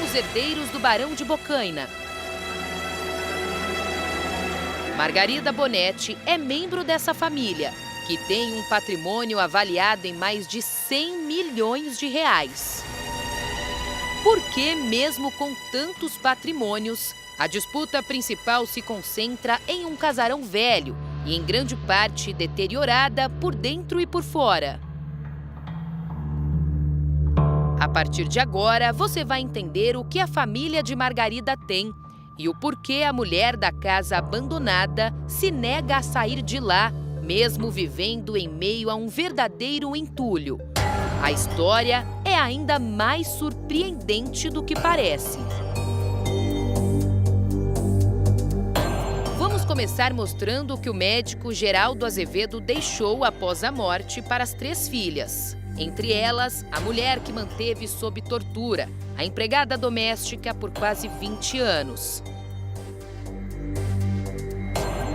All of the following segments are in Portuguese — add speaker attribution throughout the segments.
Speaker 1: os herdeiros do Barão de Bocaina. Margarida Bonetti é membro dessa família, que tem um patrimônio avaliado em mais de 100 milhões de reais. Por que, mesmo com tantos patrimônios, a disputa principal se concentra em um casarão velho e, em grande parte, deteriorada por dentro e por fora? A partir de agora, você vai entender o que a família de Margarida tem e o porquê a mulher da casa abandonada se nega a sair de lá, mesmo vivendo em meio a um verdadeiro entulho. A história é ainda mais surpreendente do que parece. Vamos começar mostrando o que o médico Geraldo Azevedo deixou após a morte para as 3 filhas. Entre elas, a mulher que manteve sob tortura, a empregada doméstica por quase 20 anos.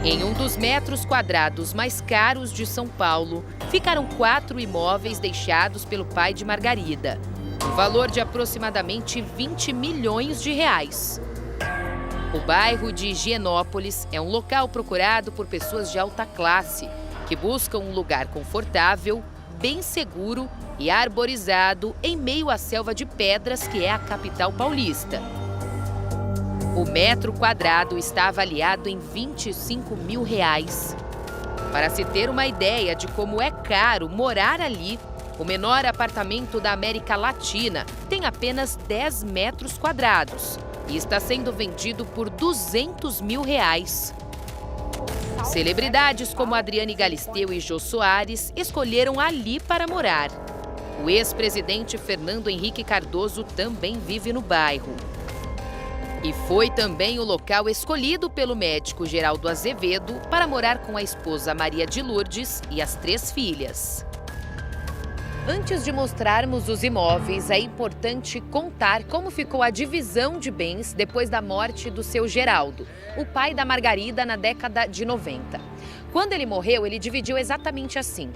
Speaker 1: Em um dos metros quadrados mais caros de São Paulo, ficaram 4 imóveis deixados pelo pai de Margarida. Um valor de aproximadamente 20 milhões de reais. O bairro de Higienópolis é um local procurado por pessoas de alta classe, que buscam um lugar confortável, bem seguro e arborizado em meio à selva de pedras que é a capital paulista. O metro quadrado está avaliado em 25 mil reais. Para se ter uma ideia de como é caro morar ali, o menor apartamento da América Latina tem apenas 10 metros quadrados e está sendo vendido por 200 mil reais. Celebridades como Adriane Galisteu e Jô Soares escolheram ali para morar. O ex-presidente Fernando Henrique Cardoso também vive no bairro. E foi também o local escolhido pelo médico Geraldo Azevedo para morar com a esposa Maria de Lourdes e as 3 filhas. Antes de mostrarmos os imóveis, é importante contar como ficou a divisão de bens depois da morte do seu Geraldo, o pai da Margarida, na década de 90. Quando ele morreu, ele dividiu exatamente assim.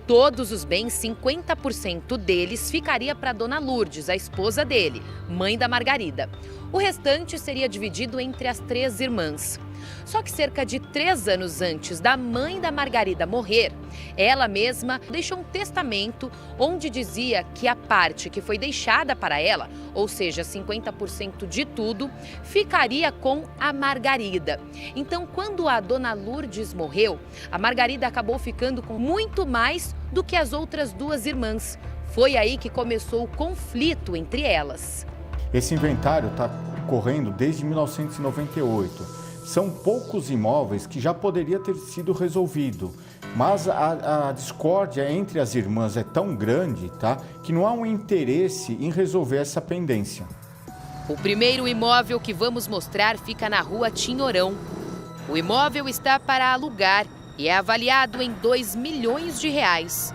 Speaker 1: Todos os bens, 50% deles, ficaria para Dona Lourdes, a esposa dele, mãe da Margarida. O restante seria dividido entre as 3 irmãs. Só que cerca de 3 anos antes da mãe da Margarida morrer, ela mesma deixou um testamento onde dizia que a parte que foi deixada para ela, ou seja, 50% de tudo, ficaria com a Margarida. Então, quando a Dona Lourdes morreu, a Margarida acabou ficando com muito mais do que as outras 2 irmãs. Foi aí que começou o conflito entre elas.
Speaker 2: Esse inventário está correndo desde 1998. São poucos imóveis que já poderia ter sido resolvido, mas a discórdia entre as irmãs é tão grande, tá, que não há um interesse em resolver essa pendência.
Speaker 1: O primeiro imóvel que vamos mostrar fica na rua Tinhorão. O imóvel está para alugar e é avaliado em 2 milhões de reais.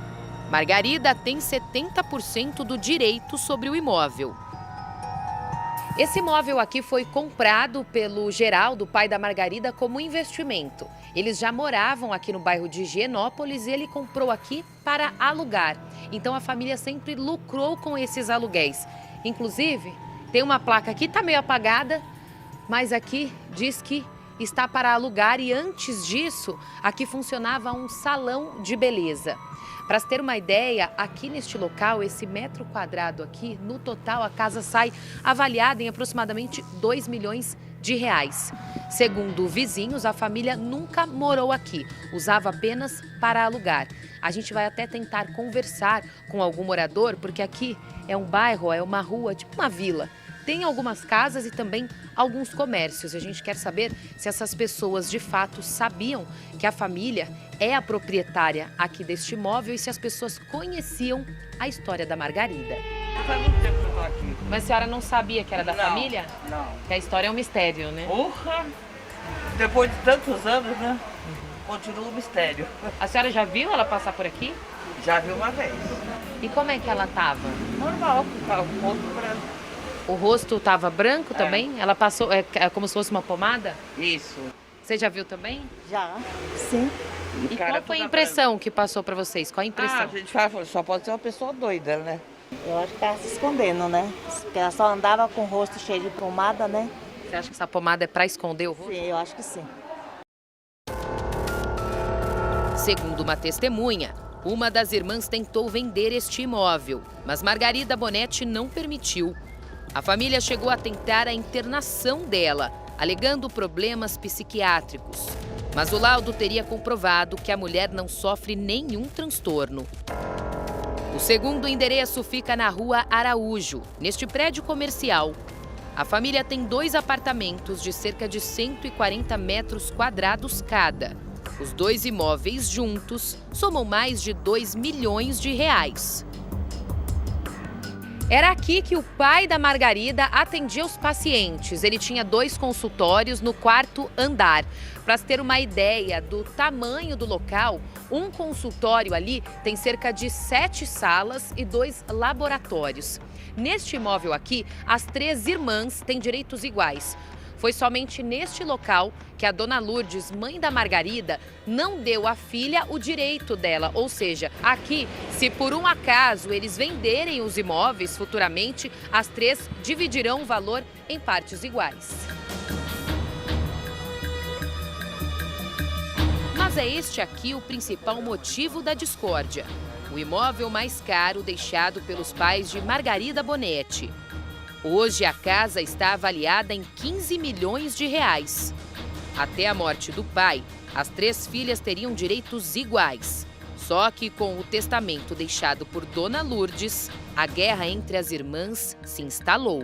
Speaker 1: Margarida tem 70% do direito sobre o imóvel. Esse imóvel aqui foi comprado pelo Geraldo, pai da Margarida, como investimento. Eles já moravam aqui no bairro de Higienópolis e ele comprou aqui para alugar. Então a família sempre lucrou com esses aluguéis. Inclusive, tem uma placa aqui, está meio apagada, mas aqui diz que está para alugar e antes disso, aqui funcionava um salão de beleza. Para se ter uma ideia, aqui neste local, esse metro quadrado aqui, no total, a casa sai avaliada em aproximadamente 2 milhões de reais. Segundo vizinhos, a família nunca morou aqui, usava apenas para alugar. A gente vai até tentar conversar com algum morador, porque aqui é um bairro, é uma rua, tipo uma vila. Tem algumas casas e também alguns comércios. A gente quer saber se essas pessoas de fato sabiam que a família é a proprietária aqui deste imóvel e se as pessoas conheciam a história da Margarida.
Speaker 3: Faz muito tempo que eu estou aqui.
Speaker 1: Mas a senhora não sabia que era da família?
Speaker 3: Não.
Speaker 1: Que a história é um mistério, né?
Speaker 3: Porra! Depois de tantos anos, né? Continua um mistério.
Speaker 1: A senhora já viu ela passar por aqui?
Speaker 3: Já vi uma vez.
Speaker 1: E como é que ela estava?
Speaker 3: Normal, com o rosto branco.
Speaker 1: O rosto estava branco também? Ela passou, é como se fosse uma pomada?
Speaker 3: Isso.
Speaker 1: Você já viu também?
Speaker 4: Já, sim.
Speaker 1: E qual foi a impressão que passou para vocês? Qual a impressão?
Speaker 3: A gente fala, só pode ser uma pessoa doida, né?
Speaker 4: Eu acho que estava se escondendo, né? Porque ela só andava com o rosto cheio de pomada, né?
Speaker 1: Você acha que essa pomada é para esconder o rosto?
Speaker 4: Sim, eu acho que sim.
Speaker 1: Segundo uma testemunha, uma das irmãs tentou vender este imóvel, mas Margarida Bonetti não permitiu. A família chegou a tentar a internação dela, alegando problemas psiquiátricos. Mas o laudo teria comprovado que a mulher não sofre nenhum transtorno. O segundo endereço fica na Rua Araújo, neste prédio comercial. A família tem 2 apartamentos de cerca de 140 metros quadrados cada. Os 2 imóveis juntos somam mais de 2 milhões de reais. Era aqui que o pai da Margarida atendia os pacientes. Ele tinha 2 consultórios no 4º andar. Para se ter uma ideia do tamanho do local, um consultório ali tem cerca de 7 salas e 2 laboratórios. Neste imóvel aqui, as 3 irmãs têm direitos iguais. Foi somente neste local que a dona Lourdes, mãe da Margarida, não deu à filha o direito dela. Ou seja, aqui, se por um acaso eles venderem os imóveis futuramente, as 3 dividirão o valor em partes iguais. Mas é este aqui o principal motivo da discórdia. O imóvel mais caro deixado pelos pais de Margarida Bonetti. Hoje a casa está avaliada em 15 milhões de reais. Até a morte do pai, as 3 filhas teriam direitos iguais. Só que com o testamento deixado por Dona Lourdes, a guerra entre as irmãs se instalou.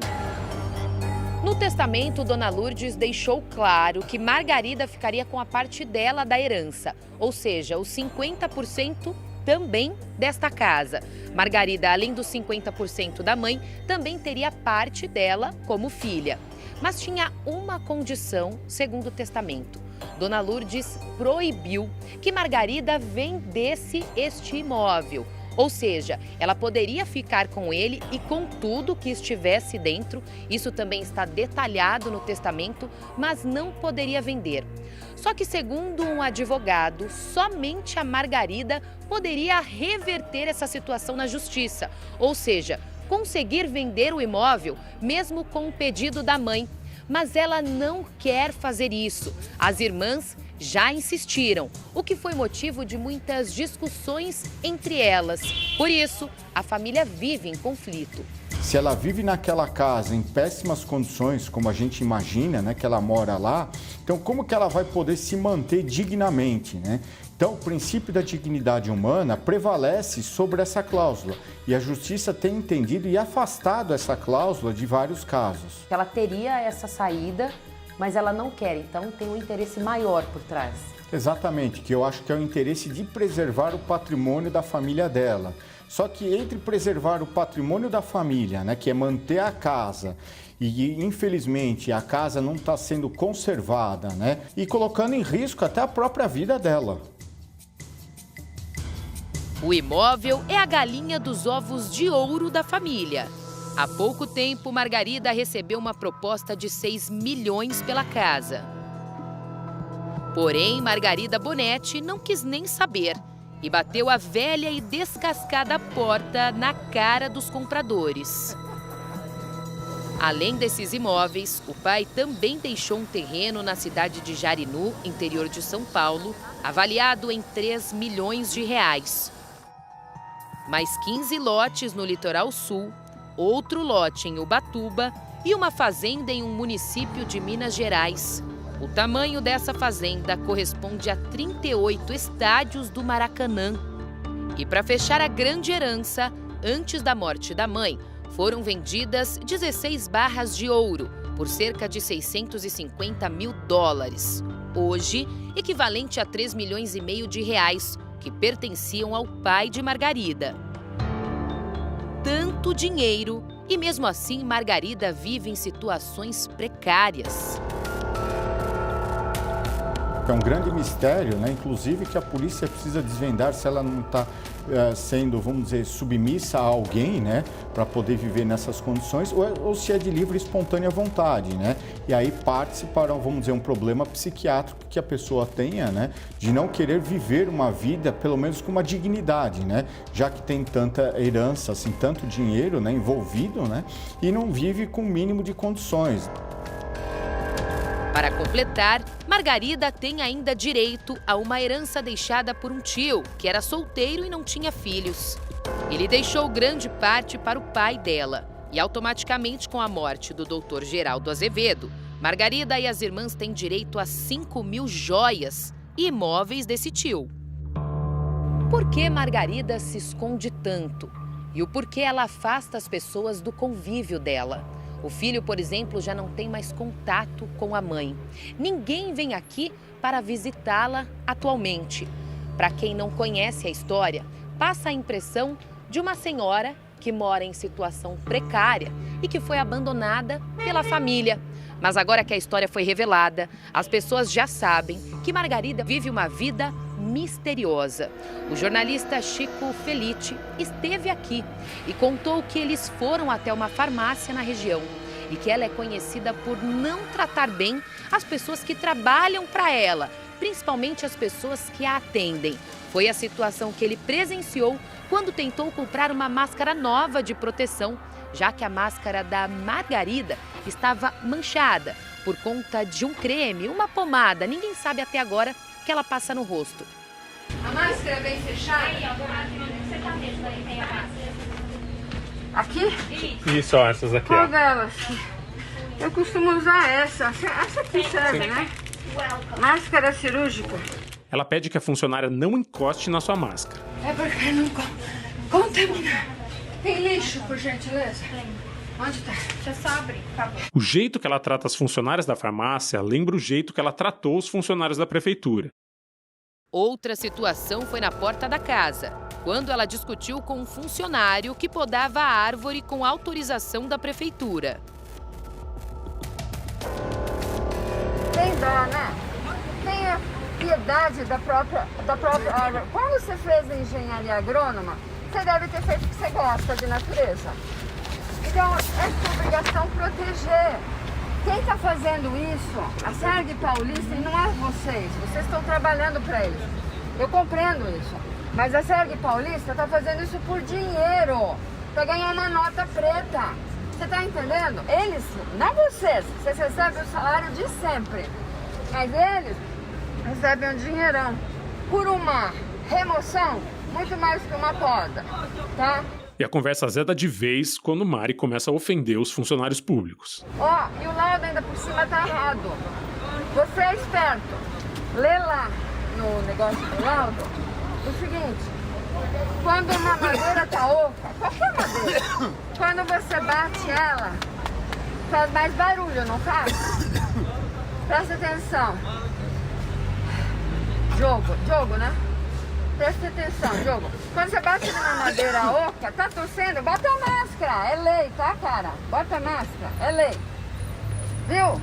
Speaker 1: No testamento, Dona Lourdes deixou claro que Margarida ficaria com a parte dela da herança, ou seja, os 50% também desta casa. Margarida, além dos 50% da mãe, também teria parte dela como filha. Mas tinha uma condição, segundo o testamento. Dona Lourdes proibiu que Margarida vendesse este imóvel. Ou seja, ela poderia ficar com ele e com tudo que estivesse dentro. Isso também está detalhado no testamento, mas não poderia vender. Só que, segundo um advogado, somente a Margarida poderia reverter essa situação na justiça. Ou seja, conseguir vender o imóvel mesmo com o pedido da mãe. Mas ela não quer fazer isso. As irmãs já insistiram, o que foi motivo de muitas discussões entre elas. Por isso, a família vive em conflito.
Speaker 2: Se ela vive naquela casa em péssimas condições, como a gente imagina, né, que ela mora lá, então como que ela vai poder se manter dignamente, né? Então, o princípio da dignidade humana prevalece sobre essa cláusula e a justiça tem entendido e afastado essa cláusula de vários casos.
Speaker 5: Ela teria essa saída, mas ela não quer, então tem um interesse maior por trás.
Speaker 2: Exatamente, que eu acho que é o interesse de preservar o patrimônio da família dela. Só que entre preservar o patrimônio da família, né, que é manter a casa, e infelizmente a casa não está sendo conservada, né, e colocando em risco até a própria vida dela.
Speaker 1: O imóvel é a galinha dos ovos de ouro da família. Há pouco tempo, Margarida recebeu uma proposta de 6 milhões pela casa. Porém, Margarida Bonetti não quis nem saber e bateu a velha e descascada porta na cara dos compradores. Além desses imóveis, o pai também deixou um terreno na cidade de Jarinu, interior de São Paulo, avaliado em 3 milhões de reais. Mais 15 lotes no litoral sul, outro lote em Ubatuba e uma fazenda em um município de Minas Gerais. O tamanho dessa fazenda corresponde a 38 estádios do Maracanã. E para fechar a grande herança, antes da morte da mãe, foram vendidas 16 barras de ouro por cerca de 650 mil dólares. Hoje, equivalente a 3 milhões e meio de reais, que pertenciam ao pai de Margarida. Tanto dinheiro e mesmo assim Margarida vive em situações precárias.
Speaker 2: que é um grande mistério, né? Inclusive que a polícia precisa desvendar se ela não está sendo, vamos dizer, submissa a alguém, né? Para poder viver nessas condições, ou se é de livre e espontânea vontade, né? E aí parte-se para, vamos dizer, um problema psiquiátrico que a pessoa tenha, né? De não querer viver uma vida, pelo menos com uma dignidade, né? Já que tem tanta herança, assim, tanto dinheiro, né, envolvido, né? E não vive com o mínimo de condições.
Speaker 1: Para completar, Margarida tem ainda direito a uma herança deixada por um tio, que era solteiro e não tinha filhos. Ele deixou grande parte para o pai dela. E automaticamente, com a morte do Dr. Geraldo Azevedo, Margarida e as irmãs têm direito a 5.000 joias e imóveis desse tio. Por que Margarida se esconde tanto? E o porquê ela afasta as pessoas do convívio dela? O filho, por exemplo, já não tem mais contato com a mãe. Ninguém vem aqui para visitá-la atualmente. Para quem não conhece a história, passa a impressão de uma senhora que mora em situação precária e que foi abandonada pela família. Mas agora que a história foi revelada, as pessoas já sabem que Margarida vive uma vida misteriosa. O jornalista Chico Felitti esteve aqui e contou que eles foram até uma farmácia na região e que ela é conhecida por não tratar bem as pessoas que trabalham para ela, principalmente as pessoas que a atendem. Foi a situação que ele presenciou quando tentou comprar uma máscara nova de proteção, já que a máscara da Margarida estava manchada por conta de um creme, uma pomada, ninguém sabe até agora, que ela passa no rosto.
Speaker 6: A máscara é bem fechada?
Speaker 7: Você tá mesmo aí, tem a máscara.
Speaker 6: Aqui?
Speaker 8: Isso, ó, essas aqui,
Speaker 6: Qual
Speaker 8: ó.
Speaker 6: delas? Eu costumo usar essa. Essa aqui serve, né? Máscara cirúrgica.
Speaker 8: Ela pede que a funcionária não encoste na sua máscara.
Speaker 6: É porque não contamina. Tem lixo, por gentileza? Onde tá?
Speaker 7: Deixa eu só abrir, por favor.
Speaker 8: O jeito que ela trata as funcionárias da farmácia lembra o jeito que ela tratou os funcionários da prefeitura.
Speaker 1: Outra situação foi na porta da casa, quando ela discutiu com um funcionário que podava a árvore com autorização da prefeitura.
Speaker 6: Tem dó, né? Tenha piedade da própria árvore. Quando você fez a engenharia agrônoma, você deve ter feito porque você gosta de natureza. Então, é sua obrigação proteger. Quem está fazendo isso, a SERG Paulista, e não é vocês estão trabalhando para eles. Eu compreendo isso. Mas a SERG Paulista está fazendo isso por dinheiro, para ganhar uma nota preta. Você está entendendo? Eles, não vocês recebem o salário de sempre. Mas eles recebem um dinheirão por uma remoção muito mais que uma poda, tá?
Speaker 8: E a conversa azeda de vez quando Mari começa a ofender os funcionários públicos.
Speaker 6: Ó, e o laudo ainda por cima tá errado. Você é esperto. Lê lá no negócio do laudo o seguinte: quando uma madeira tá oca, qualquer madeira, quando você bate ela, faz mais barulho, não faz? Presta atenção. Jogo, né? Presta atenção, Diogo. Quando você bate numa madeira oca, tá torcendo, bota a máscara. É lei, tá, cara? Bota a máscara. É lei. Viu?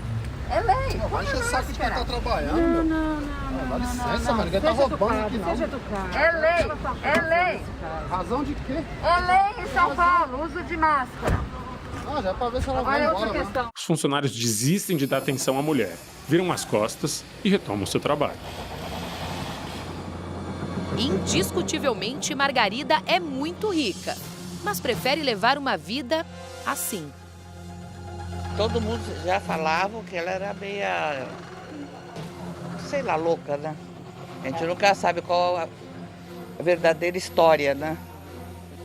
Speaker 6: É lei.
Speaker 9: Não, vai encher o saco de quem tá trabalhando. Não. Dá licença, mano. Ninguém tá roubando aqui, não.
Speaker 6: É lei. É lei.
Speaker 9: Razão de quê?
Speaker 6: É lei em São Paulo, uso de máscara.
Speaker 9: Ah, já é pra ver se ela vai
Speaker 6: Olha outra
Speaker 9: embora.
Speaker 6: questão.
Speaker 8: Os funcionários desistem de dar atenção à mulher, viram as costas e retomam seu trabalho.
Speaker 1: Indiscutivelmente, Margarida é muito rica, mas prefere levar uma vida assim.
Speaker 3: Todo mundo já falava que ela era meia, sei lá, louca, né? A gente nunca sabe qual a verdadeira história, né?